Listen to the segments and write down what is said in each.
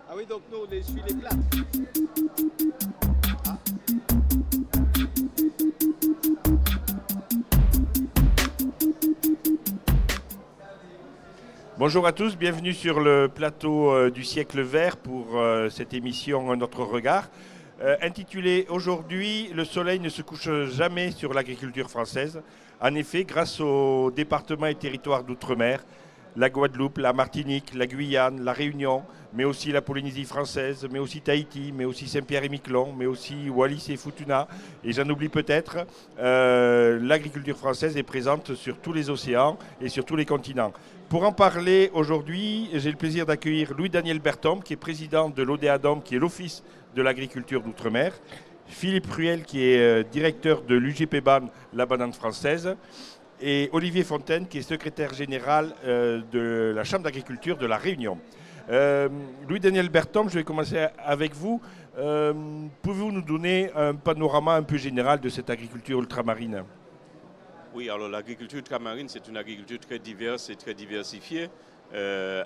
Ah oui, donc nous, on essuie les plâtres. Ah. Bonjour à tous, bienvenue sur le plateau du siècle vert pour cette émission Notre regard. Intitulée aujourd'hui « Le soleil ne se couche jamais sur l'agriculture française ». En effet, grâce aux départements et territoires d'outre-mer, la Guadeloupe, la Martinique, la Guyane, la Réunion, mais aussi la Polynésie française, mais aussi Tahiti, mais aussi Saint-Pierre-et-Miquelon, mais aussi Wallis et Futuna, et j'en oublie peut-être, l'agriculture française est présente sur tous les océans et sur tous les continents. Pour en parler aujourd'hui, j'ai le plaisir d'accueillir Louis-Daniel Berthom, qui est président de l'ODEADOM, qui est l'Office de l'agriculture d'outre-mer, Philippe Ruel, qui est directeur de l'UGPBAN, la banane française, et Olivier Fontaine, qui est secrétaire général de la Chambre d'agriculture de la Réunion. Louis-Daniel Berthom, je vais commencer avec vous. Pouvez-vous nous donner un panorama un peu général de cette agriculture ultramarine ? Oui, alors l'agriculture ultramarine, c'est une agriculture très diverse et très diversifiée,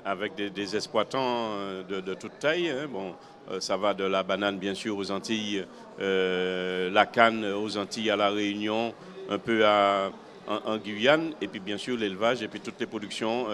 avec des exploitants de toute taille. Hein. Bon, ça va de la banane, bien sûr, aux Antilles, la canne aux Antilles, à la Réunion, un peu en Guyane, et puis bien sûr l'élevage, et puis toutes les productions,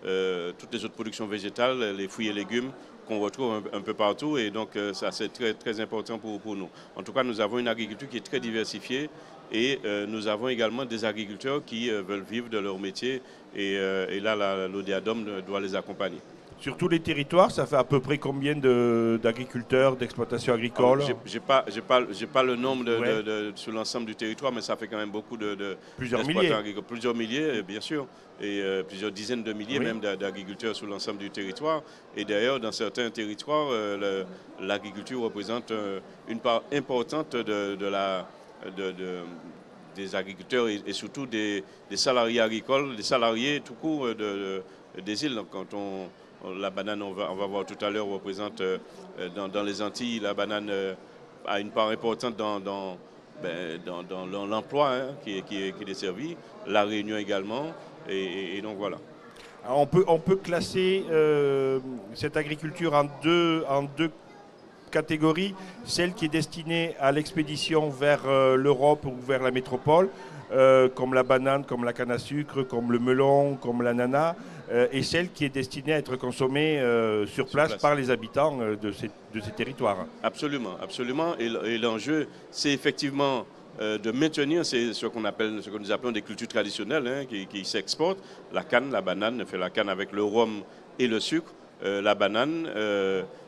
toutes les autres productions végétales, les fruits et légumes qu'on retrouve un peu partout, et donc ça c'est très, très important pour nous. En tout cas, nous avons une agriculture qui est très diversifiée, et nous avons également des agriculteurs qui veulent vivre de leur métier, et là l'ODEADOM doit les accompagner. Sur tous les territoires, ça fait à peu près combien d'agriculteurs, d'exploitations agricoles? Je n'ai pas le nombre sur l'ensemble du territoire, mais ça fait quand même beaucoup plusieurs milliers. Agricoles. Plusieurs milliers, bien sûr, et plusieurs dizaines de milliers même d'agriculteurs sur l'ensemble du territoire. Et d'ailleurs, dans certains territoires, l'agriculture représente une part importante des agriculteurs et surtout des salariés agricoles, des salariés tout court des îles. Donc, quand la banane, on va voir tout à l'heure, représente dans les Antilles, la banane a une part importante dans l'emploi qui est desservi, la Réunion également, et donc voilà. Alors on peut classer cette agriculture en deux catégories, celle qui est destinée à l'expédition vers l'Europe ou vers la métropole, comme la banane, comme la canne à sucre, comme le melon, comme l'ananas, et celle qui est destinée à être consommée sur place par les habitants de ces territoires. Absolument, absolument. Et l'enjeu, c'est effectivement de maintenir ce que nous appelons des cultures traditionnelles qui s'exportent. La canne, la banane, on fait la canne avec le rhum et le sucre. La banane,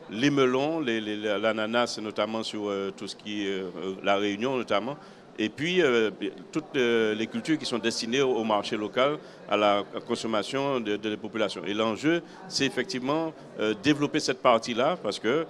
les melons, l'ananas, notamment sur tout ce qui est la Réunion notamment. Et puis, toutes les cultures qui sont destinées au marché local, à la consommation de la population. Et l'enjeu, c'est effectivement développer cette partie-là, parce que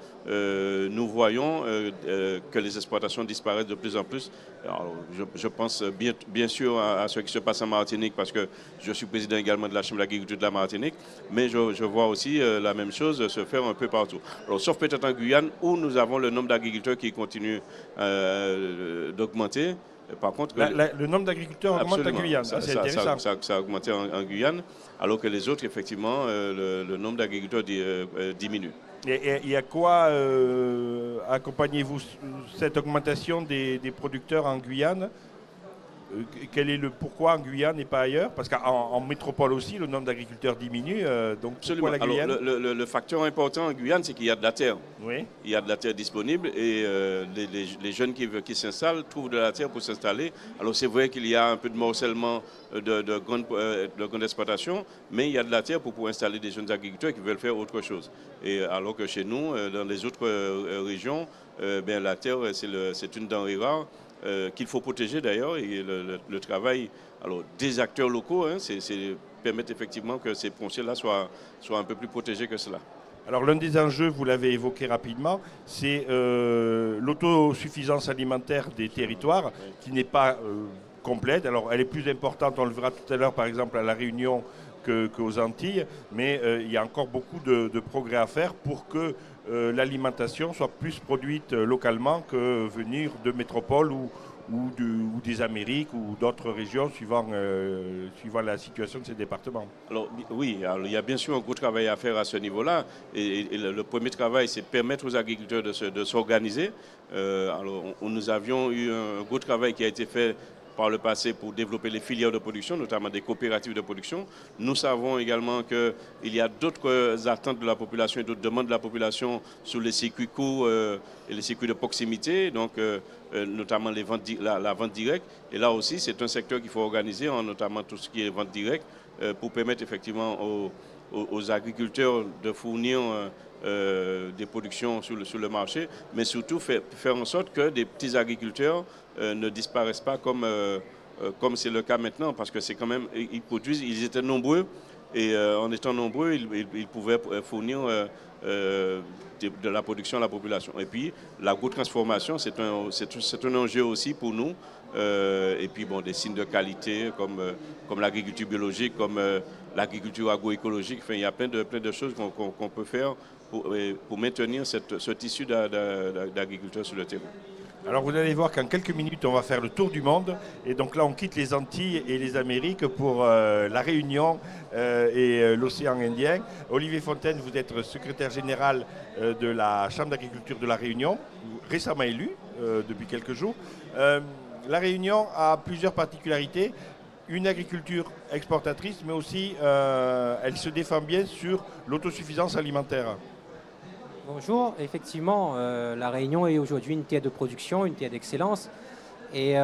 nous voyons que les exploitations disparaissent de plus en plus. Alors, je pense bien sûr à ce qui se passe en Martinique, parce que je suis président également de la Chambre d'agriculture de la Martinique, mais je vois aussi la même chose se faire un peu partout. Alors, sauf peut-être en Guyane, où nous avons le nombre d'agriculteurs qui continue d'augmenter. Par contre, le nombre d'agriculteurs augmente en Guyane, c'est intéressant. Ça a augmenté en Guyane, alors que les autres, effectivement, le nombre d'agriculteurs diminue. Et à quoi accompagnez-vous cette augmentation des producteurs en Guyane? Quel est le pourquoi en Guyane et pas ailleurs? Parce qu'en métropole aussi, le nombre d'agriculteurs diminue. Donc absolument. Pourquoi la Guyane? Alors, le facteur important en Guyane, c'est qu'il y a de la terre. Oui. Il y a de la terre disponible, et les jeunes qui s'installent trouvent de la terre pour s'installer. Alors c'est vrai qu'il y a un peu de morcellement de grandes exploitations, mais il y a de la terre pour pouvoir installer des jeunes agriculteurs qui veulent faire autre chose. Et alors que chez nous, dans les autres régions, la terre, c'est une denrée rare. Qu'il faut protéger d'ailleurs, et le travail des acteurs locaux permettre effectivement que ces fonciers-là soient un peu plus protégés que cela. Alors l'un des enjeux, vous l'avez évoqué rapidement, c'est l'autosuffisance alimentaire des territoires qui n'est pas complète. Alors elle est plus importante, on le verra tout à l'heure par exemple à La Réunion qu'aux Antilles, mais il y a encore beaucoup de progrès à faire pour que l'alimentation soit plus produite localement que venir de métropole ou des Amériques ou d'autres régions suivant la situation de ces départements. Alors oui, alors, il y a bien sûr un gros travail à faire à ce niveau-là. Et le premier travail, c'est permettre aux agriculteurs de s'organiser. Nous avions eu un gros travail qui a été fait par le passé pour développer les filières de production, notamment des coopératives de production. Nous savons également qu'il y a d'autres attentes de la population et d'autres demandes de la population sur les circuits courts et les circuits de proximité, donc notamment la vente directe. Et là aussi, c'est un secteur qu'il faut organiser, notamment tout ce qui est vente directe, pour permettre effectivement aux agriculteurs de fournir des productions sur le marché, mais surtout faire en sorte que des petits agriculteurs ne disparaissent pas comme c'est le cas maintenant, parce que c'est quand même, ils produisent, ils étaient nombreux, et en étant nombreux, ils pouvaient fournir de la production à la population. Et puis, l'agro-transformation, c'est un enjeu aussi pour nous. Et puis, bon, des signes de qualité comme l'agriculture biologique, comme l'agriculture agroécologique. Enfin, il y a plein de choses qu'on peut faire pour maintenir ce tissu d'agriculteurs sur le terrain. Alors vous allez voir qu'en quelques minutes, on va faire le tour du monde. Et donc là, on quitte les Antilles et les Amériques pour la Réunion et l'océan Indien. Olivier Fontaine, vous êtes secrétaire général de la Chambre d'agriculture de la Réunion, récemment élu depuis quelques jours. La Réunion a plusieurs particularités. Une agriculture exportatrice, mais aussi elle se défend bien sur l'autosuffisance alimentaire. Bonjour, effectivement, la Réunion est aujourd'hui une terre de production, une terre d'excellence. Et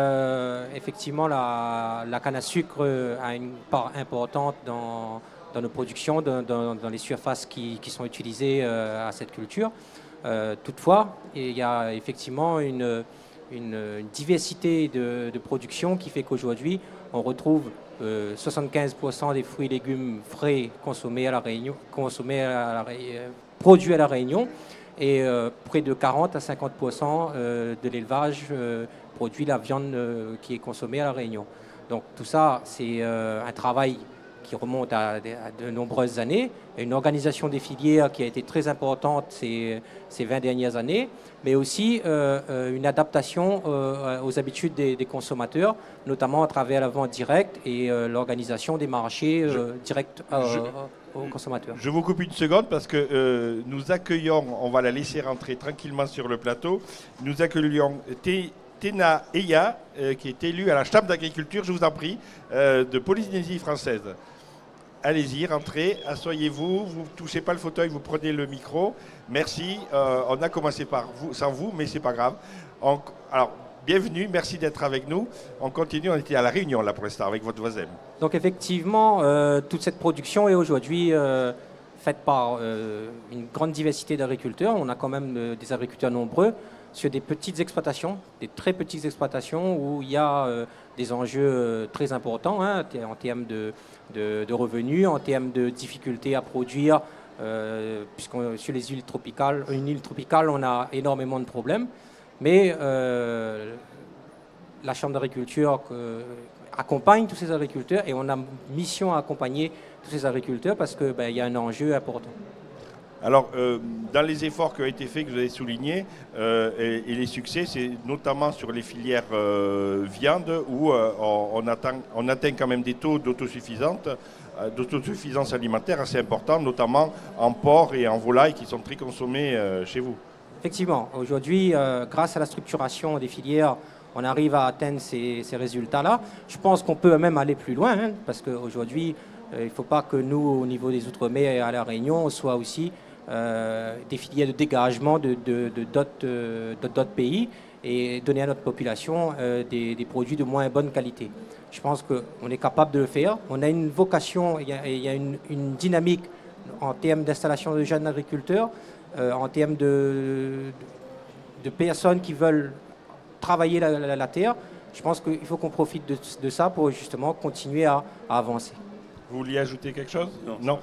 effectivement, la canne à sucre a une part importante dans nos productions, dans les surfaces qui sont utilisées à cette culture. Toutefois, il y a effectivement une diversité de production qui fait qu'aujourd'hui, on retrouve 75% des fruits et légumes frais consommés à la Réunion, produits à la Réunion, et près de 40 à 50% de l'élevage produit la viande qui est consommée à la Réunion. Donc tout ça, c'est un travail qui remonte à de nombreuses années, une organisation des filières qui a été très importante ces 20 dernières années, mais aussi une adaptation aux habitudes des consommateurs, notamment à travers la vente directe et l'organisation des marchés directs aux consommateurs. Je vous coupe une seconde parce que nous accueillons, on va la laisser rentrer tranquillement sur le plateau, nous accueillons Tena Eya, qui est élue à la Chambre d'agriculture, je vous en prie, de Polynésie française. Allez-y, rentrez, asseyez-vous, vous ne touchez pas le fauteuil, vous prenez le micro. Merci, on a commencé sans vous, mais ce n'est pas grave. Alors, bienvenue, merci d'être avec nous. On continue, on était à La Réunion là pour l'instant avec votre voisin. Donc effectivement, toute cette production est aujourd'hui faite par une grande diversité d'agriculteurs. On a quand même des agriculteurs nombreux sur des petites exploitations, des très petites exploitations où il y a des enjeux très importants en termes de revenus, en termes de difficultés à produire, puisque sur les îles tropicales, une île tropicale, on a énormément de problèmes. Mais la Chambre d'agriculture accompagne tous ces agriculteurs et on a mission à accompagner tous ces agriculteurs parce qu'il y a un enjeu important. Alors, dans les efforts qui ont été faits, que vous avez soulignés, et les succès, c'est notamment sur les filières viande où on atteint quand même des taux d'autosuffisance alimentaire assez importants, notamment en porc et en volaille qui sont très consommés chez vous. Effectivement, aujourd'hui, grâce à la structuration des filières, on arrive à atteindre ces résultats-là. Je pense qu'on peut même aller plus loin, parce qu'aujourd'hui, il ne faut pas que nous, au niveau des Outre-mer et à La Réunion, on soit aussi des filières de dégagement d'autres pays et donner à notre population des produits de moins bonne qualité. Je pense qu'on est capable de le faire. On a une vocation, il y a une dynamique en termes d'installation de jeunes agriculteurs, en termes de personnes qui veulent travailler la terre. Je pense qu'il faut qu'on profite de ça pour justement continuer à avancer. Vous vouliez ajouter quelque chose? Non.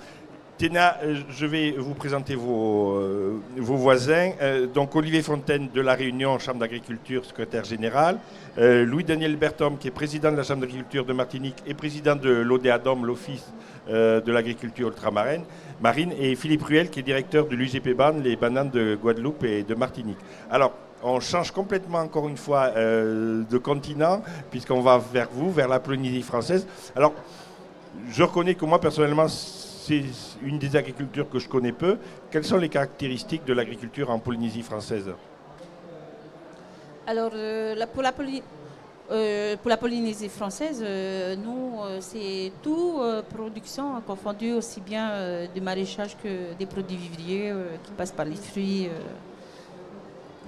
Tena, je vais vous présenter vos voisins. Donc Olivier Fontaine de La Réunion, Chambre d'agriculture, secrétaire général. Louis-Daniel Berthom, qui est président de la Chambre d'agriculture de Martinique et président de l'ODEADOM, l'Office de l'agriculture ultramarine. Et Philippe Ruel, qui est directeur de l'UGP BAN, les bananes de Guadeloupe et de Martinique. Alors, On change complètement, encore une fois, de continent, puisqu'on va vers vous, vers la Polynésie française. Alors, je reconnais que moi, personnellement, c'est une des agricultures que je connais peu. Quelles sont les caractéristiques de l'agriculture en Polynésie française? Alors, pour la Polynésie française, nous, c'est tout production confondue, aussi bien du maraîchage que des produits vivriers qui passent par les fruits.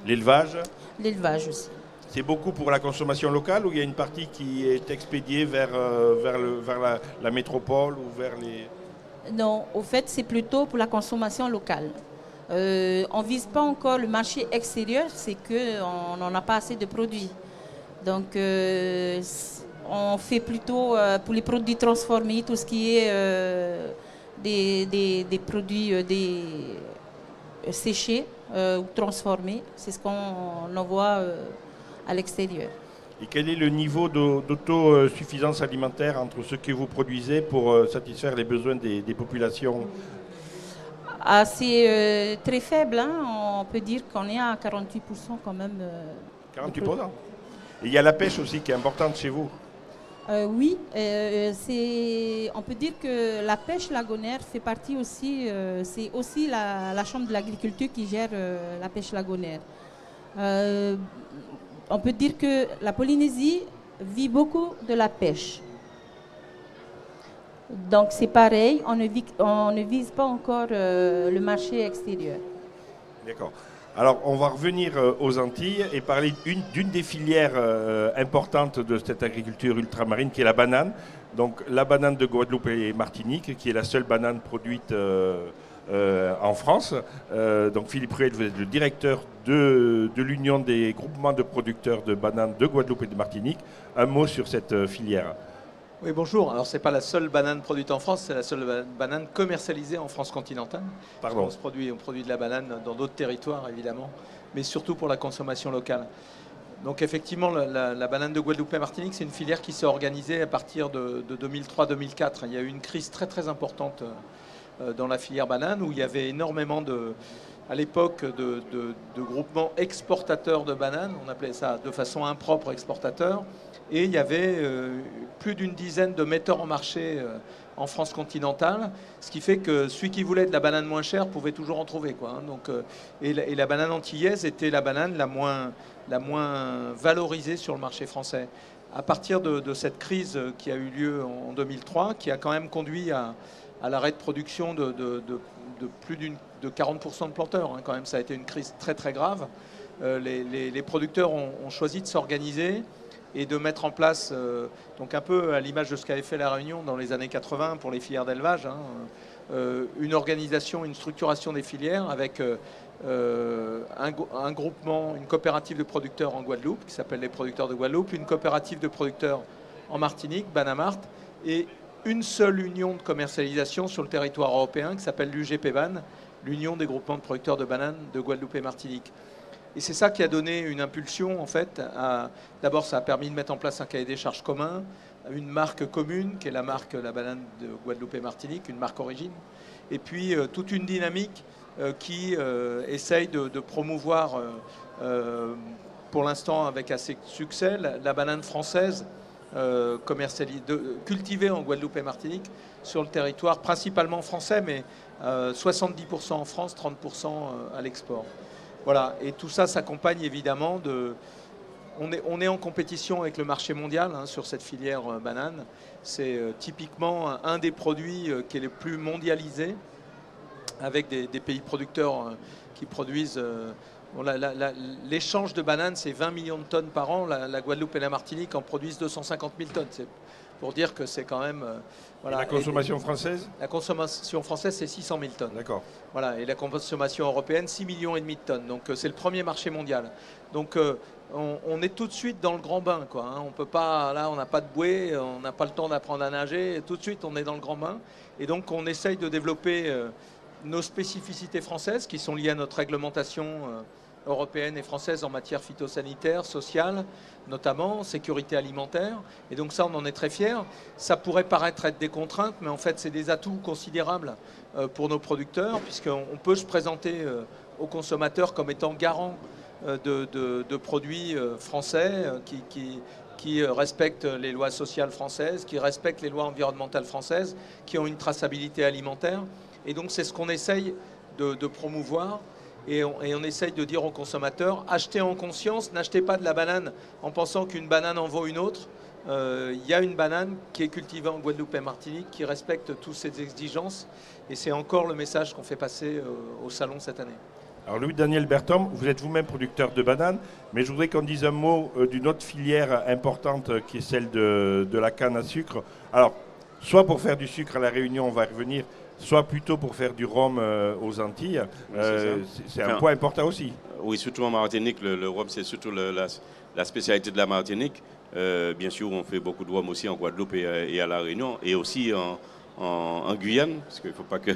L'élevage? L'élevage aussi. C'est beaucoup pour la consommation locale ou il y a une partie qui est expédiée vers la métropole ou vers les... Non, au fait, c'est plutôt pour la consommation locale. On ne vise pas encore le marché extérieur, c'est qu'on n'en a pas assez de produits. Donc, on fait plutôt pour les produits transformés, tout ce qui est des produits séchés ou transformés. C'est ce qu'on envoie à l'extérieur. Et quel est le niveau d'autosuffisance alimentaire entre ce que vous produisez pour satisfaire les besoins des populations? C'est très faible, hein. On peut dire qu'on est à 48% quand même. 48%. Et il y a la pêche aussi qui est importante chez vous. Oui, on peut dire que la pêche lagonaire fait partie aussi, c'est aussi la Chambre de l'agriculture qui gère la pêche lagonaire. On peut dire que la Polynésie vit beaucoup de la pêche. Donc c'est pareil, on ne vise pas encore le marché extérieur. D'accord. Alors on va revenir aux Antilles et parler d'une des filières importantes de cette agriculture ultramarine qui est la banane. Donc la banane de Guadeloupe et Martinique qui est la seule banane produite en France. Donc Philippe Ruel, vous êtes le directeur de l'Union des groupements de producteurs de bananes de Guadeloupe et de Martinique. Un mot sur cette filière. Oui, bonjour. Alors, ce n'est pas la seule banane produite en France, c'est la seule banane commercialisée en France continentale. Pardon. On produit de la banane dans d'autres territoires, évidemment, mais surtout pour la consommation locale. Donc, effectivement, la banane de Guadeloupe et Martinique, c'est une filière qui s'est organisée à partir de 2003-2004. Il y a eu une crise très, très importante dans la filière banane, où il y avait énormément à l'époque de groupements exportateurs de bananes. On appelait ça de façon impropre exportateurs. Et il y avait plus d'une dizaine de metteurs en marché en France continentale, ce qui fait que celui qui voulait de la banane moins chère pouvait toujours en trouver, quoi, hein. Donc, et la banane antillaise était la banane la moins valorisée sur le marché français. À partir de cette crise qui a eu lieu en 2003, qui a quand même conduit à l'arrêt de production de plus de 40% de planteurs, hein, quand même, ça a été une crise très très grave. Les producteurs ont choisi de s'organiser et de mettre en place, donc un peu à l'image de ce qu'avait fait La Réunion dans les années 80 pour les filières d'élevage, hein, une organisation, une structuration des filières avec un groupement, une coopérative de producteurs en Guadeloupe qui s'appelle les producteurs de Guadeloupe, une coopérative de producteurs en Martinique, Banamart, et une seule union de commercialisation sur le territoire européen qui s'appelle l'UGPBAN, l'Union des groupements de producteurs de bananes de Guadeloupe et Martinique. Et c'est ça qui a donné une impulsion, en fait. D'abord, ça a permis de mettre en place un cahier des charges commun, une marque commune, qui est la marque La Banane de Guadeloupe et Martinique, une marque origine. Et puis, toute une dynamique qui essaye de promouvoir, pour l'instant avec assez de succès, la banane française cultivée en Guadeloupe et Martinique, sur le territoire principalement français, mais 70% en France, 30% à l'export. Voilà, et tout ça s'accompagne évidemment on est en compétition avec le marché mondial, hein, sur cette filière banane. C'est typiquement un des produits qui est le plus mondialisé, avec des pays producteurs qui produisent... l'échange de bananes, c'est 20 millions de tonnes par an. La Guadeloupe et la Martinique en produisent 250 000 tonnes. C'est pour dire que c'est quand même... voilà. Et la consommation française? La consommation française, c'est 600 000 tonnes. D'accord. Voilà, et la consommation européenne, 6,5 millions de tonnes. Donc c'est le premier marché mondial. Donc on est tout de suite dans le grand bain, quoi, hein. On peut pas, là, on n'a pas de bouée, on n'a pas le temps d'apprendre à nager. Et tout de suite, on est dans le grand bain. Et donc on essaye de développer nos spécificités françaises qui sont liées à notre réglementation européenne et française en matière phytosanitaire, sociale, notamment, sécurité alimentaire. Et donc ça, on en est très fiers. Ça pourrait paraître être des contraintes, mais en fait, c'est des atouts considérables pour nos producteurs, puisqu'on peut se présenter aux consommateurs comme étant garant de produits français qui respectent les lois sociales françaises, qui respectent les lois environnementales françaises, qui ont une traçabilité alimentaire. Et donc c'est ce qu'on essaye de promouvoir. Et on essaye de dire aux consommateurs, achetez en conscience, n'achetez pas de la banane en pensant qu'une banane en vaut une autre. Il y a une banane qui est cultivée en Guadeloupe et Martinique, qui respecte toutes ces exigences. Et c'est encore le message qu'on fait passer au salon cette année. Alors Louis-Daniel Berthom, vous êtes vous-même producteur de bananes, mais je voudrais qu'on dise un mot d'une autre filière importante qui est celle de la canne à sucre. Alors, soit pour faire du sucre à La Réunion, on va y revenir, soit plutôt pour faire du rhum aux Antilles. C'est un point important aussi. Oui, surtout en Martinique, le rhum, c'est surtout la spécialité de la Martinique. Bien sûr, on fait beaucoup de rhum aussi en Guadeloupe et à La Réunion, et aussi en Guyane, parce qu'il ne faut pas que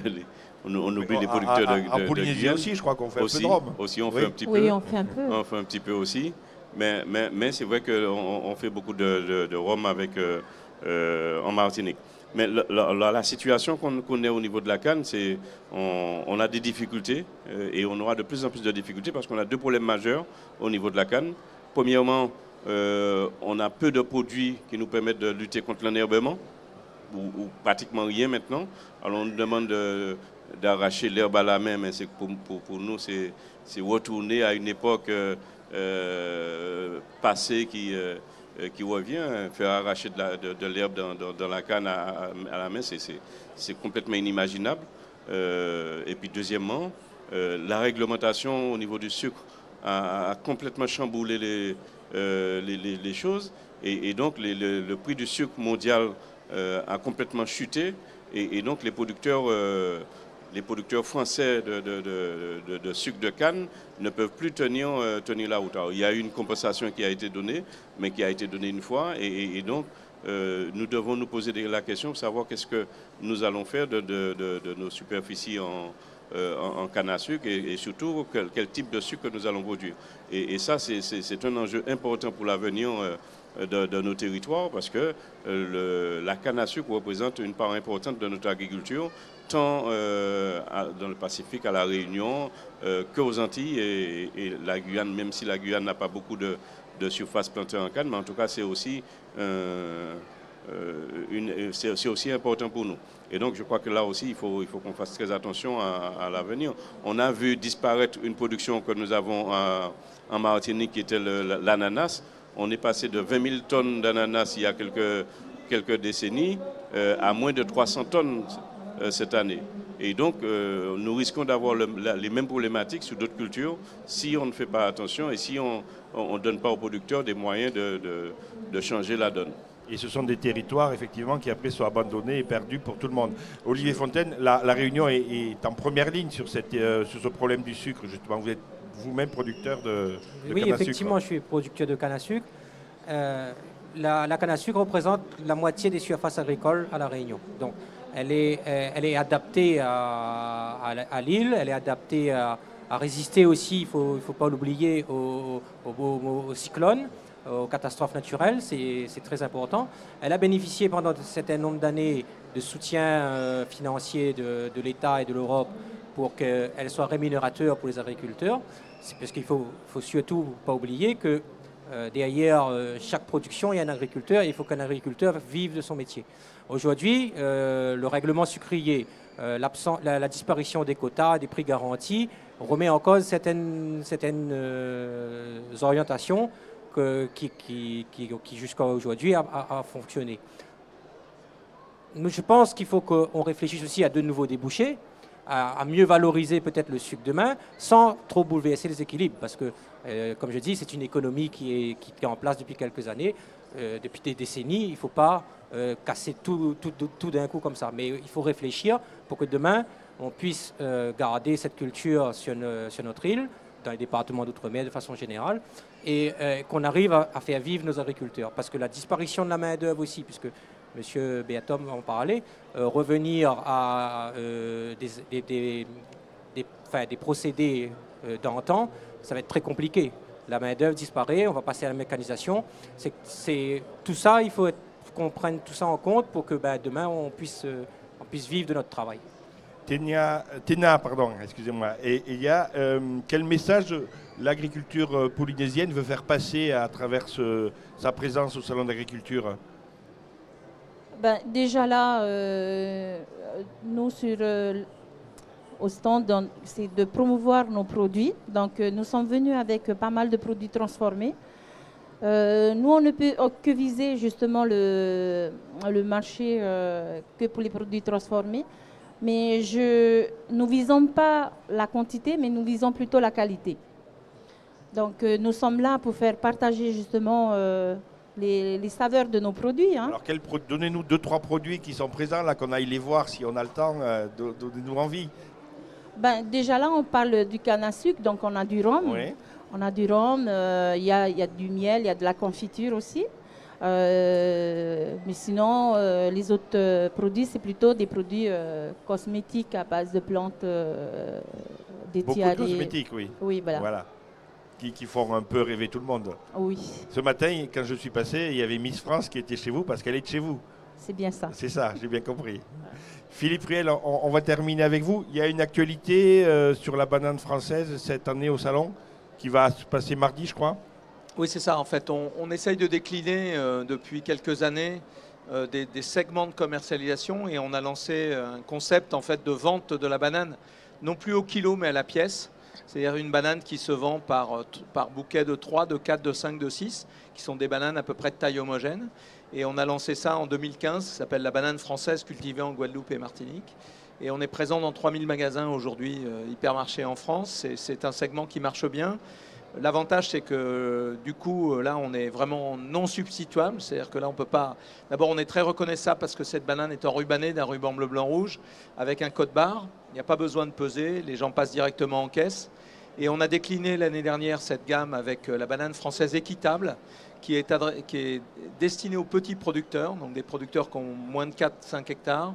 on oublie les producteurs de Polynésie aussi, je crois qu'on fait un peu de rhum. Aussi, on fait un petit peu. Oui, on fait un peu. On fait un petit peu aussi. Mais c'est vrai qu'on fait beaucoup de rhum en Martinique. Mais la situation qu'on connaît au niveau de la canne, c'est on a des difficultés et on aura de plus en plus de difficultés parce qu'on a deux problèmes majeurs au niveau de la canne. Premièrement, on a peu de produits qui nous permettent de lutter contre l'enherbement, ou pratiquement rien maintenant. Alors on nous demande d'arracher l'herbe à la main, mais pour nous, c'est retourner à une époque passée qui revient. Faire arracher de l'herbe dans la canne à la main, c'est complètement inimaginable. Et puis deuxièmement, la réglementation au niveau du sucre a complètement chamboulé les choses. Et donc le prix du sucre mondial a complètement chuté. Et donc les producteurs français de sucre de canne ne peuvent plus tenir la route. Alors, il y a eu une compensation qui a été donnée, mais qui a été donnée une fois. Et donc, nous devons nous poser la question de savoir qu'est-ce que nous allons faire de nos superficies en canne à sucre et surtout quel type de sucre nous allons produire. Et ça, c'est un enjeu important pour l'avenir de nos territoires parce que la canne à sucre représente une part importante de notre agriculture, tant dans le Pacifique, à La Réunion, qu'aux Antilles et la Guyane, même si la Guyane n'a pas beaucoup de surface plantée en canne, mais en tout cas c'est aussi important pour nous. Et donc je crois que là aussi il faut qu'on fasse très attention à l'avenir. On a vu disparaître une production que nous avons en Martinique qui était l'ananas. On est passé de 20 000 tonnes d'ananas il y a quelques décennies à moins de 300 tonnes cette année. Et donc, nous risquons d'avoir les mêmes problématiques sur d'autres cultures si on ne fait pas attention et si on ne donne pas aux producteurs des moyens de changer la donne. Et ce sont des territoires, effectivement, qui après sont abandonnés et perdus pour tout le monde. Olivier Fontaine, la Réunion est en première ligne sur ce problème du sucre, justement. Vous êtes vous-même producteur de canne à sucre. Oui, effectivement, je suis producteur de canne à sucre. La canne à sucre représente la moitié des surfaces agricoles à La Réunion. Donc, elle est adaptée à l'île, elle est adaptée à résister aussi, il ne faut pas l'oublier, aux cyclones, aux catastrophes naturelles, c'est très important. Elle a bénéficié pendant un certain nombre d'années de soutien financier de l'État et de l'Europe pour qu'elle soit rémunérateur pour les agriculteurs. C'est parce qu'il ne faut surtout pas oublier que derrière chaque production, il y a un agriculteur et il faut qu'un agriculteur vive de son métier. Aujourd'hui, le règlement sucrier, la disparition des quotas, des prix garantis, remet en cause certaines orientations qui jusqu'à aujourd'hui a fonctionné. Je pense qu'il faut qu'on réfléchisse aussi à de nouveaux débouchés, à mieux valoriser peut-être le sucre demain, sans trop bouleverser les équilibres. Parce que, comme je dis, c'est une économie qui est en place depuis quelques années, depuis des décennies. Il ne faut pas casser tout d'un coup comme ça. Mais il faut réfléchir pour que demain, on puisse garder cette culture sur notre île, dans les départements d'outre-mer de façon générale, et qu'on arrive à faire vivre nos agriculteurs. Parce que la disparition de la main-d'œuvre aussi, puisque M. Berthom en parlait, revenir à des procédés d'antan, ça va être très compliqué. La main-d'œuvre disparaît, on va passer à la mécanisation. Tout ça, il faut qu'on prenne tout ça en compte pour que demain on puisse vivre de notre travail. Téna, pardon, excusez-moi. Et il y a quel message l'agriculture polynésienne veut faire passer à travers sa présence au Salon d'agriculture? Ben, déjà là, nous au stand, c'est de promouvoir nos produits. Donc nous sommes venus avec pas mal de produits transformés. Nous, on ne peut que viser justement le marché que pour les produits transformés. Mais nous ne visons pas la quantité, mais nous visons plutôt la qualité. Donc nous sommes là pour faire partager justement les saveurs de nos produits. Hein. Alors donnez-nous 2-3 produits qui sont présents, là, qu'on aille les voir si on a le temps, donnez-nous envie. Ben, déjà là, on parle du canne à sucre, donc on a du rhum. Oui. On a du rhum, il y a du miel, il y a de la confiture aussi. Mais sinon, les autres produits, c'est plutôt des produits cosmétiques à base de plantes Beaucoup de cosmétiques, oui. Oui, Voilà. Qui font un peu rêver tout le monde. Oui. Ce matin, quand je suis passé, il y avait Miss France qui était chez vous parce qu'elle est de chez vous. C'est bien ça. C'est ça, j'ai bien compris. Philippe Ruel, on va terminer avec vous. Il y a une actualité sur la banane française cette année au salon qui va se passer mardi, je crois. Oui, c'est ça. En fait, on essaye de décliner depuis quelques années des segments de commercialisation et on a lancé un concept en fait de vente de la banane, non plus au kilo mais à la pièce. C'est-à-dire une banane qui se vend par bouquet de 3, de 4, de 5, de 6, qui sont des bananes à peu près de taille homogène. Et on a lancé ça en 2015, ça s'appelle la banane française cultivée en Guadeloupe et Martinique. Et on est présent dans 3000 magasins aujourd'hui, hypermarchés en France. C'est un segment qui marche bien. L'avantage, c'est que du coup, là, on est vraiment non substituable. C'est-à-dire que là, on peut pas... D'abord, on est très reconnaissable parce que cette banane est enrubannée d'un ruban bleu, blanc, rouge avec un code barre. Il n'y a pas besoin de peser. Les gens passent directement en caisse. Et on a décliné l'année dernière cette gamme avec la banane française équitable qui est destinée aux petits producteurs, donc des producteurs qui ont moins de 4-5 hectares.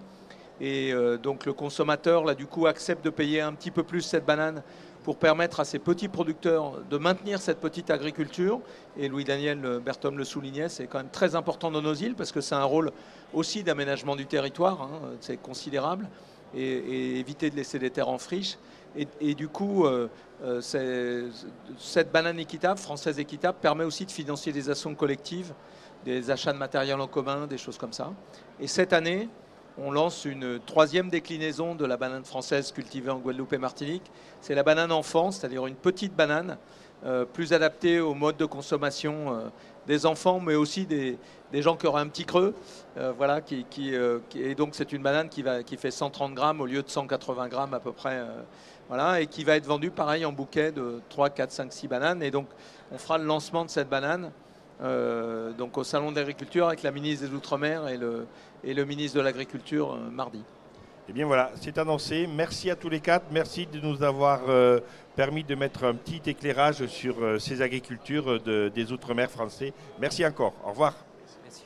Et donc le consommateur, là, du coup, accepte de payer un petit peu plus cette banane pour permettre à ces petits producteurs de maintenir cette petite agriculture. Et Louis-Daniel Berthom le soulignait, c'est quand même très important dans nos îles parce que c'est un rôle aussi d'aménagement du territoire, hein, c'est considérable, et éviter de laisser des terres en friche. Et du coup, cette banane équitable, française équitable, permet aussi de financer des actions collectives, des achats de matériel en commun, des choses comme ça. Et cette année, on lance une 3e déclinaison de la banane française cultivée en Guadeloupe et Martinique. C'est la banane enfant, c'est-à-dire une petite banane plus adaptée au mode de consommation des enfants, mais aussi des gens qui auraient un petit creux. Voilà, et donc c'est une banane qui fait 130 grammes au lieu de 180 grammes à peu près. Voilà, et qui va être vendue pareil en bouquet de 3, 4, 5, 6 bananes. Et donc on fera le lancement de cette banane donc au Salon de l'Agriculture avec la ministre des Outre-mer et le ministre de l'Agriculture mardi. Eh bien voilà, c'est annoncé. Merci à tous les quatre. Merci de nous avoir permis de mettre un petit éclairage sur ces agricultures des Outre-mer français. Merci encore. Au revoir. Merci.